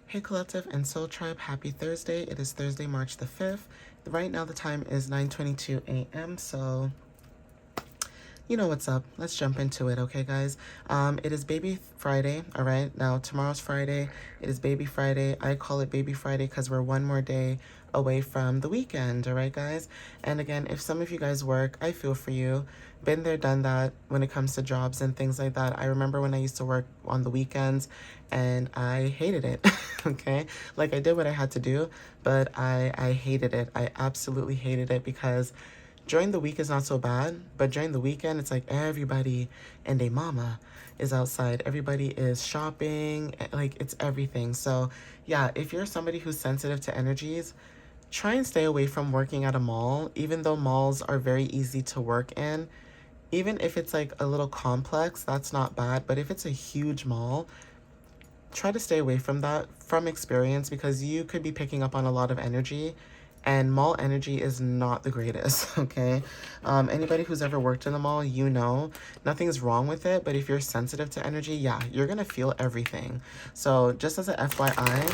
Hey Collective and Soul Tribe, happy Thursday. It is Thursday, March the 5th. Right now the time is 9:22 a.m. So you know what's up. Let's jump into it, okay guys? It is Baby Friday, all right? Now tomorrow's Friday. It is Baby Friday. I call it Baby Friday because we're one more day away from the weekend, all right guys? And again, if some of you guys work, I feel for you. Been there, done that when it comes to jobs and things like that. I remember when I used to work on the weekends and I hated it, okay? Like I did what I had to do, but I hated it. I absolutely hated it because during the week is not so bad, but during the weekend, it's like everybody and a mama is outside. Everybody is shopping, like it's everything. So yeah, if you're somebody who's sensitive to energies, try and stay away from working at a mall, even though malls are very easy to work in. Even if it's like a little complex, that's not bad. But if it's a huge mall, try to stay away from that from experience because you could be picking up on a lot of energy and mall energy is not the greatest. Okay, anybody who's ever worked in the mall, you know nothing's wrong with it, but if you're sensitive to energy, yeah, you're gonna feel everything. So just as a FYI,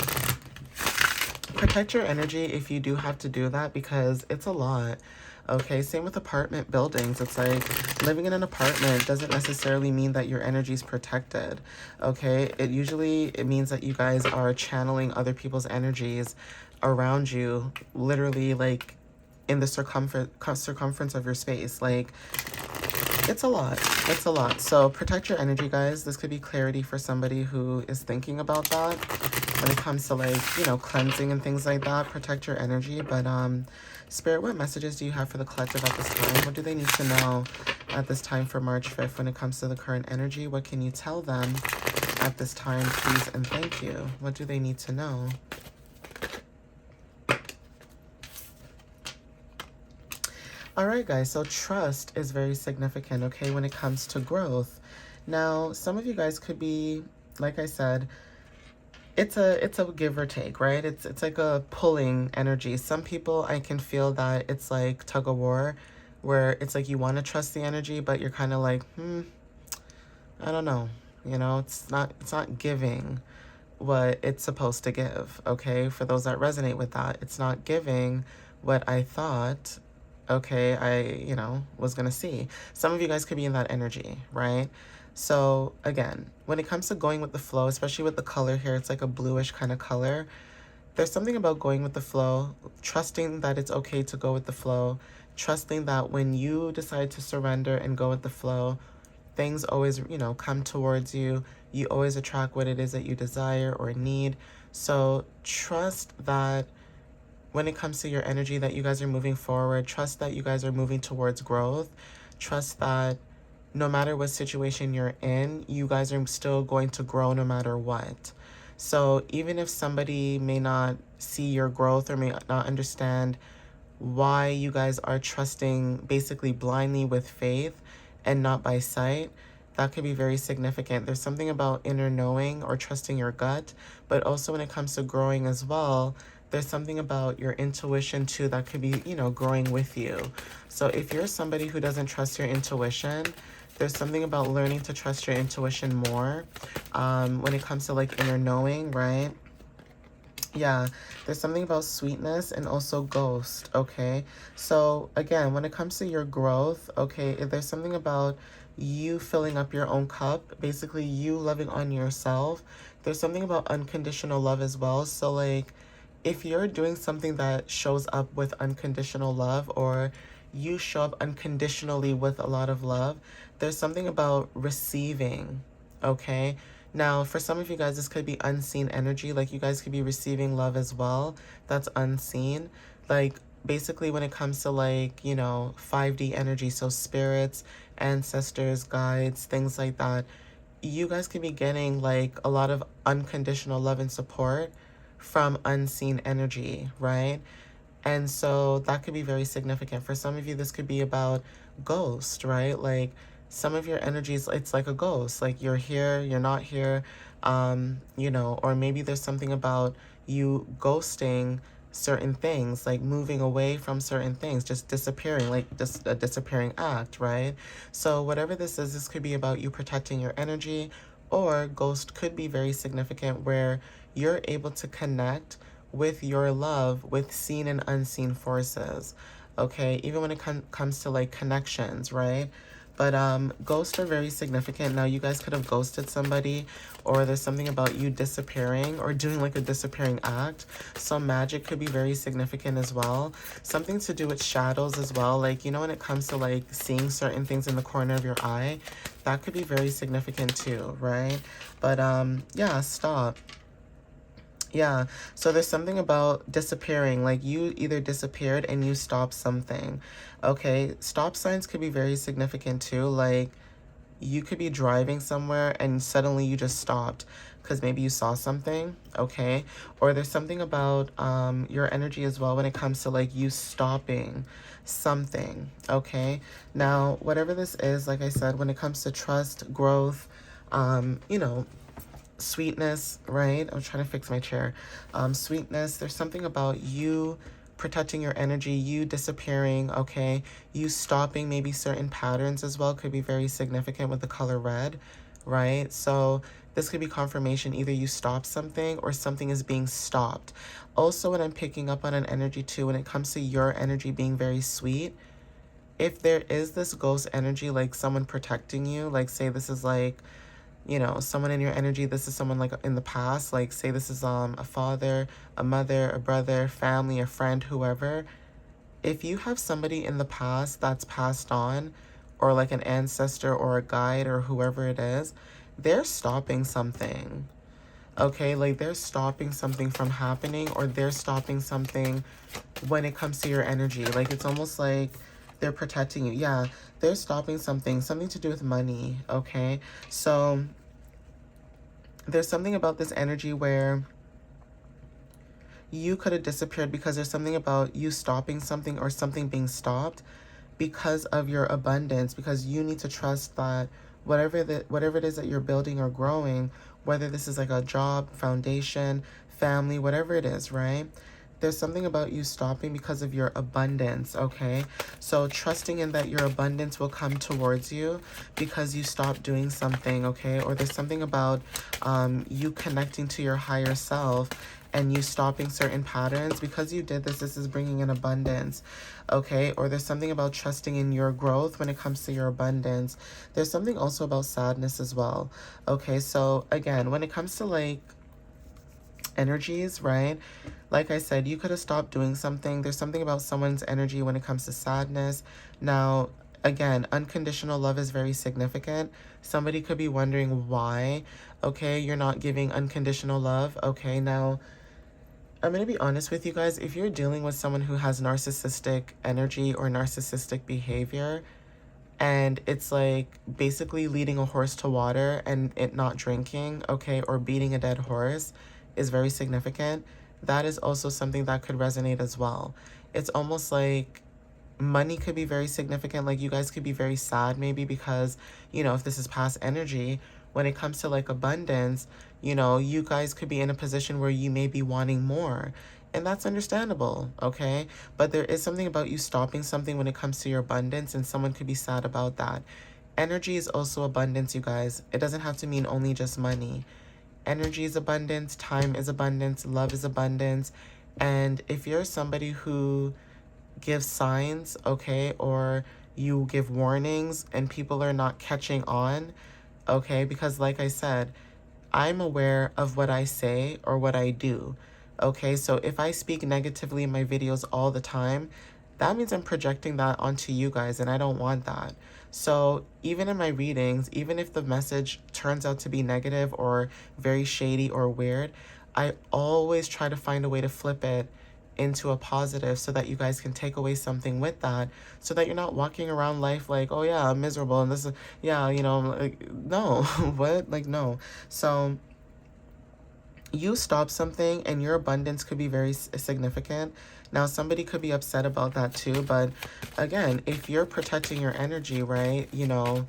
protect your energy if you do have to do that because it's a lot. Okay, same with apartment buildings. It's like living in an apartment doesn't necessarily mean that your energy is protected. Okay, it means that you guys are channeling other people's energies around you, literally like in the circumference of your space. Like it's a lot. It's a lot. So protect your energy, guys. This could be clarity for somebody who is thinking about that when it comes to like, you know, cleansing and things like that. Protect your energy. But Spirit, what messages do you have for the collective at this time? What do they need to know at this time for March 5th when it comes to the current energy? What can you tell them at this time, please and thank you? What do they need to know? All right, guys, so trust is very significant, okay, when it comes to growth. Now, some of you guys could be, like I said, it's a give or take, right? It's like a pulling energy. Some people, I can feel that it's like tug of war, where it's like you want to trust the energy, but you're kind of like, I don't know. You know, it's not giving what it's supposed to give, okay? For those that resonate with that, it's not giving what I thought, okay, was gonna see. Some of you guys could be in that energy, right? So again, when it comes to going with the flow, especially with the color here, it's like a bluish kind of color. There's something about going with the flow, trusting that it's okay to go with the flow, trusting that when you decide to surrender and go with the flow, things always, come towards you. You always attract what it is that you desire or need. So trust that when it comes to your energy that you guys are moving forward, trust that you guys are moving towards growth. Trust that no matter what situation you're in, you guys are still going to grow no matter what. So even if somebody may not see your growth or may not understand why you guys are trusting basically blindly with faith and not by sight, that could be very significant. There's something about inner knowing or trusting your gut, but also when it comes to growing as well, there's something about your intuition too that could be, growing with you. So if you're somebody who doesn't trust your intuition, there's something about learning to trust your intuition more when it comes to like inner knowing, right? Yeah, there's something about sweetness and also ghost, okay? So again, when it comes to your growth, okay, there's something about you filling up your own cup, basically you loving on yourself. There's something about unconditional love as well. So like if you're doing something that shows up with unconditional love or you show up unconditionally with a lot of love, there's something about receiving, okay? Now, for some of you guys, this could be unseen energy. Like, you guys could be receiving love as well. That's unseen. Like, basically, when it comes to, like, 5D energy, so spirits, ancestors, guides, things like that, you guys could be getting, like, a lot of unconditional love and support from unseen energy, right? And so that could be very significant. For some of you, this could be about ghost, right? Like some of your energies, it's like a ghost. Like you're here, you're not here, or maybe there's something about you ghosting certain things, like moving away from certain things, just disappearing, like just a disappearing act, right? So whatever this is, this could be about you protecting your energy, or ghost could be very significant where you're able to connect with your love with seen and unseen forces. Okay, even when it comes to like connections, right? But ghosts are very significant. Now, you guys could have ghosted somebody, or there's something about you disappearing or doing like a disappearing act. So magic could be very significant as well. Something to do with shadows as well. Like, you know, when it comes to like seeing certain things in the corner of your eye, that could be very significant too, right? But yeah, stop. Yeah, so there's something about disappearing, like you either disappeared and you stopped something. Okay, stop signs could be very significant too. Like you could be driving somewhere and suddenly you just stopped because maybe you saw something, okay? Or there's something about your energy as well when it comes to like you stopping something, okay? Now, whatever this is, like I said, when it comes to trust, growth, you know, sweetness, right? I'm trying to fix my chair. Sweetness, there's something about you protecting your energy, you disappearing, okay? You stopping maybe certain patterns as well could be very significant with the color red, right? So this could be confirmation. Either you stop something or something is being stopped. Also, when I'm picking up on an energy too, when it comes to your energy being very sweet, if there is this ghost energy, like someone protecting you, like say this is like, you know, someone in your energy, this is someone like in the past, like say this is a father, a mother, a brother, family, a friend, whoever. If you have somebody in the past that's passed on, or like an ancestor or a guide or whoever it is, they're stopping something. Okay, like they're stopping something from happening, or they're stopping something when it comes to your energy. Like it's almost like they're protecting you. Yeah, they're stopping something, something to do with money. Okay, so there's something about this energy where you could have disappeared because there's something about you stopping something or something being stopped because of your abundance, because you need to trust that whatever it is that you're building or growing, whether this is like a job, foundation, family, whatever it is, right? There's something about you stopping because of your abundance, okay? So trusting in that your abundance will come towards you because you stopped doing something, okay? Or there's something about you connecting to your higher self and you stopping certain patterns. Because you did this, this is bringing in abundance, okay? Or there's something about trusting in your growth when it comes to your abundance. There's something also about sadness as well, okay? So again, when it comes to like energies, right? Like I said, you could have stopped doing something. There's something about someone's energy when it comes to sadness. Now, again, unconditional love is very significant. Somebody could be wondering why, okay, you're not giving unconditional love. Okay, now, I'm going to be honest with you guys. If you're dealing with someone who has narcissistic energy or narcissistic behavior, and it's like basically leading a horse to water and it not drinking, okay, or beating a dead horse is very significant. That is also something that could resonate as well. It's almost like money could be very significant. Like you guys could be very sad maybe because, you know, if this is past energy, when it comes to like abundance, you know, you guys could be in a position where you may be wanting more. And that's understandable, okay? But there is something about you stopping something when it comes to your abundance, and someone could be sad about that. Energy is also abundance, you guys. It doesn't have to mean only just money. Energy is abundance, time is abundance, love is abundance. And if you're somebody who give signs, okay, or you give warnings and people are not catching on, okay, because like I said, I'm aware of what I say or what I do, okay? So if I speak negatively in my videos all the time, that means I'm projecting that onto you guys, and I don't want that. So even in my readings, even if the message turns out to be negative or very shady or weird, I always try to find a way to flip it into a positive so that you guys can take away something with that, so that you're not walking around life like, oh yeah, I'm miserable and this is, yeah, you know, like, no. What, like, no. So you stop something and your abundance could be very significant. Now, somebody could be upset about that too, but again, if you're protecting your energy, right, you know,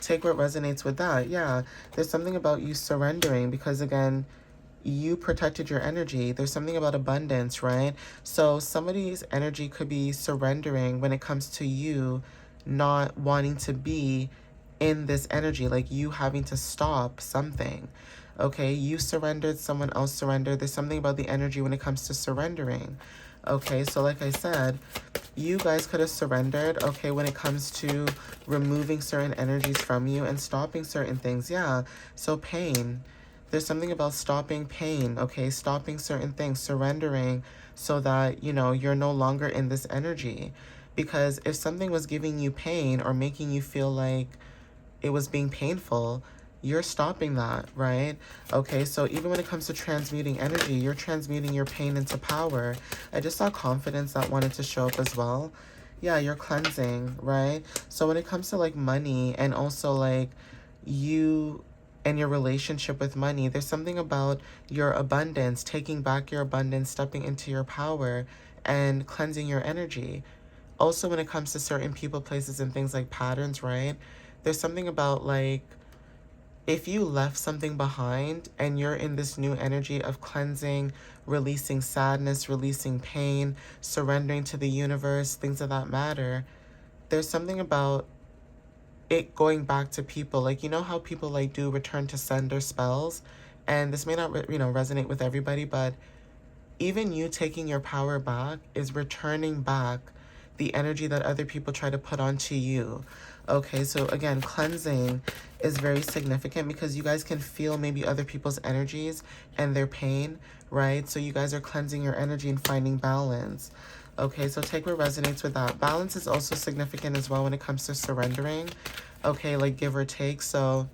take what resonates with that. Yeah, there's something about you surrendering because, again, you protected your energy. There's something about abundance, right? So somebody's energy could be surrendering when it comes to you not wanting to be in this energy, like you having to stop something. Okay, you surrendered, someone else surrendered. There's something about the energy when it comes to surrendering. Okay, so like I said, you guys could have surrendered, okay, when it comes to removing certain energies from you and stopping certain things. Yeah, so pain. There's something about stopping pain, okay, stopping certain things, surrendering so that, you're no longer in this energy. Because if something was giving you pain or making you feel like it was being painful, you're stopping that, right? Okay, so even when it comes to transmuting energy, you're transmuting your pain into power. I just saw confidence that wanted to show up as well. Yeah, you're cleansing, right? So when it comes to like money and also like you and your relationship with money, there's something about your abundance, taking back your abundance, stepping into your power and cleansing your energy. Also, when it comes to certain people, places, and things like patterns, right? There's something about like if you left something behind and you're in this new energy of cleansing, releasing sadness, releasing pain, surrendering to the universe, things of that matter, there's something about it going back to people. Like, you know how people like do return to sender spells? And this may not, resonate with everybody, but even you taking your power back is returning back the energy that other people try to put onto you. Okay, so again, cleansing is very significant because you guys can feel maybe other people's energies and their pain, right? So you guys are cleansing your energy and finding balance. Okay, so take what resonates with that. Balance is also significant as well when it comes to surrendering. Okay, like give or take. So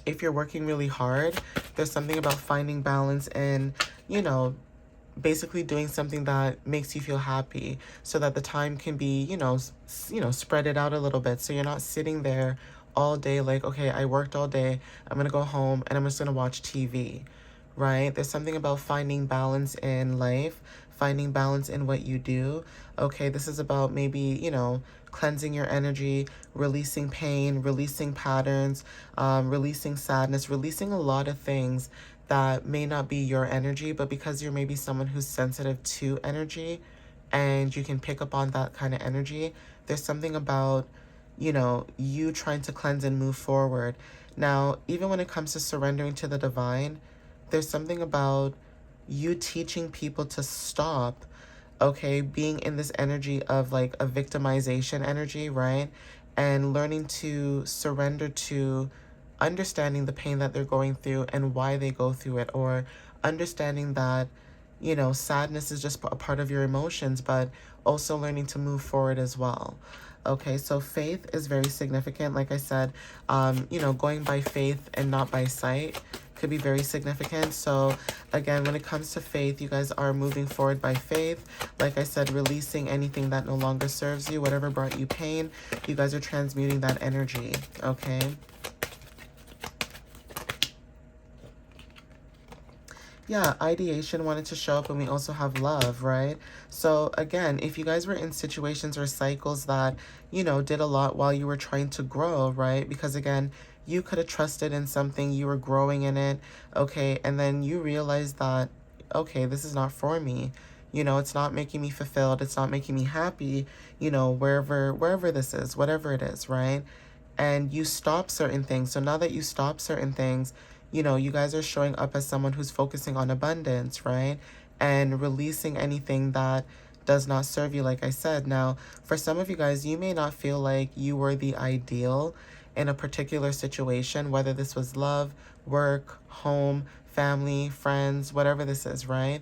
if you're working really hard, there's something about finding balance and, you know, basically doing something that makes you feel happy so that the time can be, spread it out a little bit. So you're not sitting there all day like, okay, I worked all day. I'm going to go home and I'm just going to watch TV, right? There's something about finding balance in life, finding balance in what you do. Okay, this is about maybe, cleansing your energy, releasing pain, releasing patterns, releasing sadness, releasing a lot of things that may not be your energy, but because you're maybe someone who's sensitive to energy and you can pick up on that kind of energy, there's something about, you trying to cleanse and move forward. Now, even when it comes to surrendering to the divine, there's something about you teaching people to stop, okay, being in this energy of like a victimization energy, right? And learning to surrender to understanding the pain that they're going through and why they go through it, or understanding that, sadness is just a part of your emotions, but also learning to move forward as well. Okay, so faith is very significant. Like I said, going by faith and not by sight could be very significant. So again, when it comes to faith, you guys are moving forward by faith. Like I said, releasing anything that no longer serves you, whatever brought you pain, you guys are transmuting that energy, okay? Yeah, ideation wanted to show up, and we also have love, right? So again, if you guys were in situations or cycles that, did a lot while you were trying to grow, right? Because again, you could have trusted in something, you were growing in it, okay? And then you realized that, okay, this is not for me. It's not making me fulfilled. It's not making me happy, wherever this is, whatever it is, right? And you stop certain things. So now that you stop certain things, you guys are showing up as someone who's focusing on abundance, right? And releasing anything that does not serve you, like I said. Now, for some of you guys, you may not feel like you were the ideal in a particular situation, whether this was love, work, home, family, friends, whatever this is, right?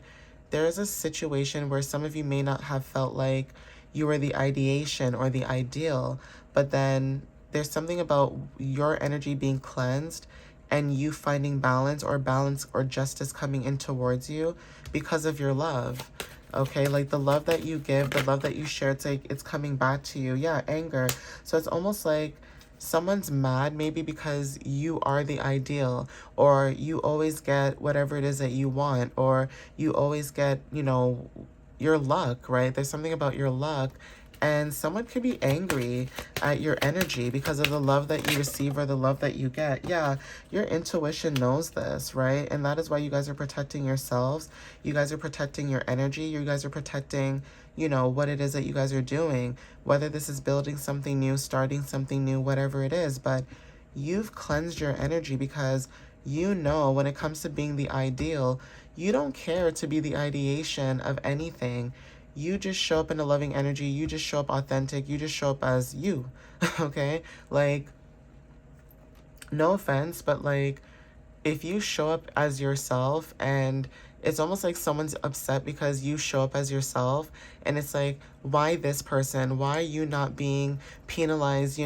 There is a situation where some of you may not have felt like you were the ideation or the ideal, but then there's something about your energy being cleansed and you finding balance or justice coming in towards you because of your love. Okay, like the love that you give, the love that you share, it's like it's coming back to you. Yeah, anger. So it's almost like someone's mad maybe because you are the ideal, or you always get whatever it is that you want, or you always get, your luck, right? There's something about your luck. And someone could be angry at your energy because of the love that you receive or the love that you get. Yeah, your intuition knows this, right? And that is why you guys are protecting yourselves. You guys are protecting your energy. You guys are protecting, what it is that you guys are doing. Whether this is building something new, starting something new, whatever it is. But you've cleansed your energy because You know, when it comes to being the ideal, you don't care to be the ideation of anything. You just show up in a loving energy. You just show up authentic. You just show up as you. Okay? Like, no offense, but like, if you show up as yourself, and it's almost like someone's upset because you show up as yourself, and it's like, why this person? Why are you not being penalized,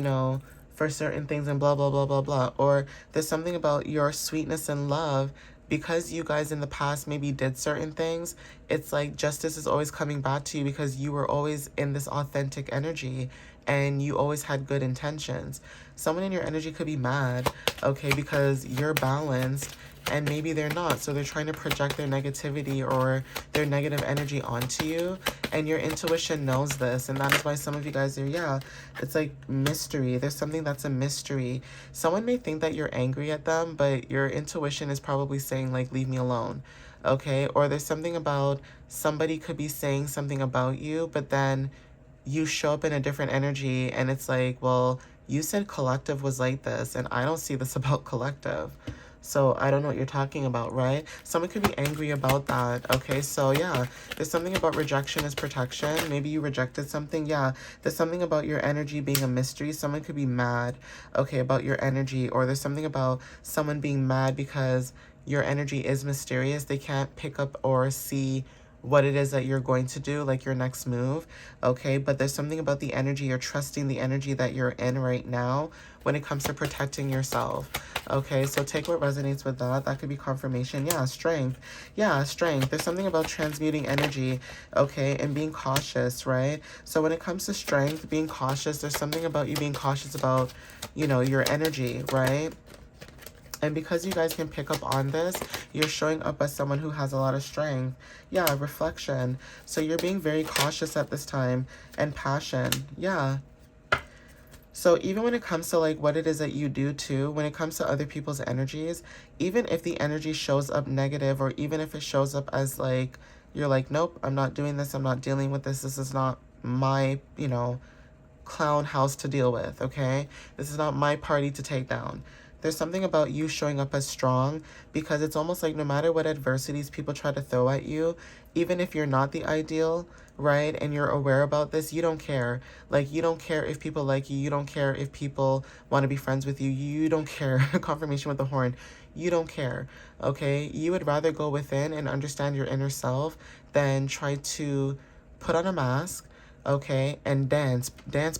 for certain things, and blah blah blah blah blah? Or there's something about your sweetness and love, because you guys in the past maybe did certain things. It's like justice is always coming back to you because you were always in this authentic energy, and you always had good intentions. Someone in your energy could be mad, okay, because you're balanced, and maybe they're not. So they're trying to project their negativity or their negative energy onto you. And your intuition knows this. And that is why some of you guys are, yeah, it's like mystery. There's something that's a mystery. Someone may think that you're angry at them, but your intuition is probably saying, like, leave me alone. Okay? Or there's something about somebody could be saying something about you, but then you show up in a different energy, and it's like, well, you said collective was like this, and I don't see this about collective. So I don't know what you're talking about, right? Someone could be angry about that. Okay, so yeah, there's something about rejection is protection. Maybe you rejected something. Yeah, there's something about your energy being a mystery. Someone could be mad, okay, about your energy. Or there's something about someone being mad because your energy is mysterious. They can't pick up or see what it is that you're going to do, like your next move, okay? But there's something about the energy, you're trusting the energy that you're in right now when it comes to protecting yourself, okay? So take what resonates with that. That could be confirmation. Yeah, strength. Yeah, strength. There's something about transmuting energy, okay, and being cautious, right? So when it comes to strength, being cautious, there's something about you being cautious about, your energy, right? And because you guys can pick up on this, you're showing up as someone who has a lot of strength. Yeah, reflection. So you're being very cautious at this time. And passion. Yeah. So even when it comes to like what it is that you do too, when it comes to other people's energies, even if the energy shows up negative, or even if it shows up as like, you're like, nope, I'm not doing this. I'm not dealing with this. This is not my, clown house to deal with, okay? This is not my party to take down. There's something about you showing up as strong, because it's almost like no matter what adversities people try to throw at you, even if you're not the ideal, right, and you're aware about this, you don't care. Like, you don't care if people like you. You don't care if people want to be friends with you. You don't care. Confirmation with the horn. You don't care, okay? You would rather go within and understand your inner self than try to put on a mask, okay, and dance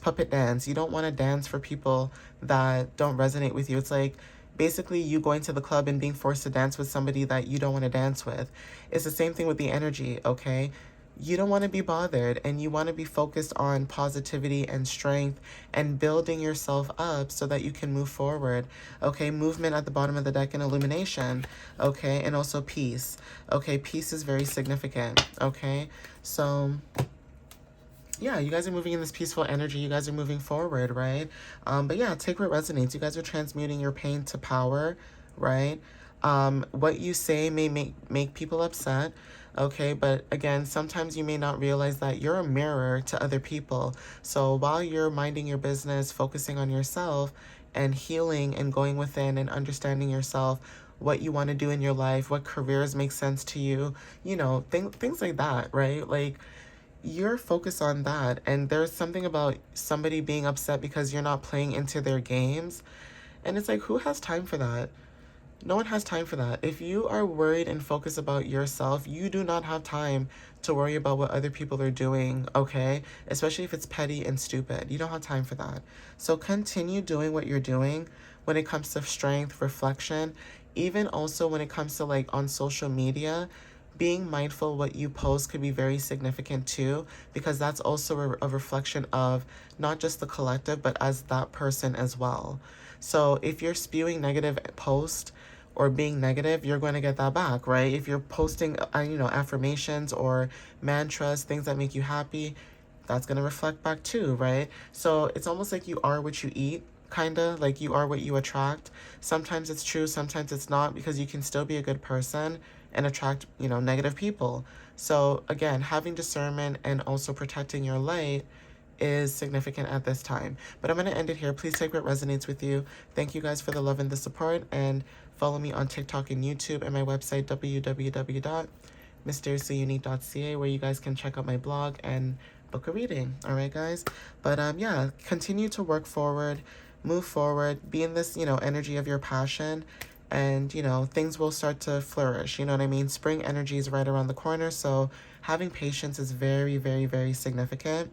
puppet dance. You don't want to dance for people that don't resonate with you. It's like basically you going to the club and being forced to dance with somebody that you don't want to dance with. It's the same thing with the energy, okay? You don't want to be bothered, and you want to be focused on positivity and strength and building yourself up so that you can move forward, okay? Movement at the bottom of the deck, and illumination, okay? And also peace, okay? Peace is very significant, okay? So yeah, you guys are moving in this peaceful energy. You guys are moving forward, right? But yeah, take what resonates. You guys are transmuting your pain to power, right? What you say may make people upset, okay? But again, sometimes you may not realize that you're a mirror to other people. So while you're minding your business, focusing on yourself and healing and going within and understanding yourself, what you want to do in your life, what careers make sense to you, things like that, right? Like, you're focused on that, and there's something about somebody being upset because you're not playing into their games, and it's like, who has time for that? No one has time for that. If you are worried and focused about yourself, you do not have time to worry about what other people are doing, okay? Especially if it's petty and stupid. You don't have time for that. So continue doing what you're doing when it comes to strength, reflection, even also when it comes to like on social media. Being mindful what you post could be very significant too, because that's also a reflection of not just the collective, but as that person as well. So if you're spewing negative post or being negative, you're going to get that back, right? If you're posting, affirmations or mantras, things that make you happy, that's going to reflect back too, right? So it's almost like you are what you eat, kind of like you are what you attract. Sometimes it's true, sometimes it's not, because you can still be a good person and attract, negative people. So again, having discernment and also protecting your light is significant at this time. But I'm going to end it here. Please take what resonates with you. Thank you guys for the love and the support, and Follow me on TikTok and YouTube, and my website, www.mysteriouslyunique.ca, where you guys can check out my blog and book a reading. All right, guys? But yeah, continue to work forward, move forward, be in this, energy of your passion, and, things will start to flourish. You know what I mean? Spring energy is right around the corner, so having patience is very, very, very significant.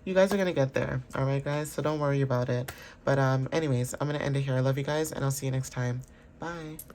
You guys are going to get there. All right, guys? So don't worry about it. But anyways, I'm going to end it here. I love you guys, and I'll see you next time. Bye.